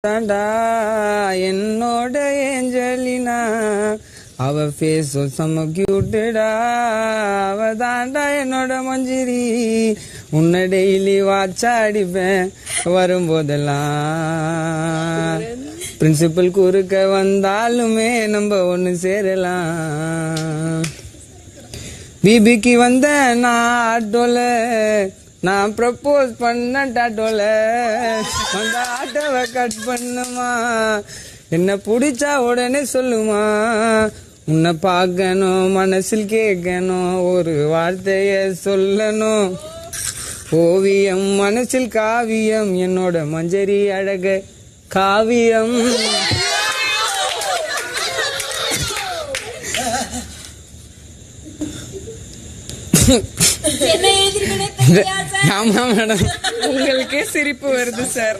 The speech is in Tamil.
தாண்டா என்னோட ஏஞ்சலினா, அவ ஃபேஸ் செம்ம கியூட்டுடா, அவ தாண்டா என்னோட மஞ்சிரி, உன்னை டெய்லி வாட்சா அடிப்பேன் வரும்போதெல்லாம். பிரின்சிபல் குறுக்க வந்தாலுமே நம்ம ஒன்று சேரலாம். பிபிக்கு வந்த நான் ஆட்டோல, நான் ப்ரப்போஸ் பண்ண டாட்டோல, அந்த ஆட்டோவை கட் பண்ணுமா, என்ன பிடிச்சா உடனே சொல்லுமா, உன்னை பார்க்கணும் மனசில் கேட்கணும் ஒரு வார்த்தைய சொல்லணும், ஓவியம் மனசில் காவியம் என்னோட மஞ்சரி அழக காவியம். ஆமா மேடம், உங்களுக்கே சிரிப்பு வருது சார்.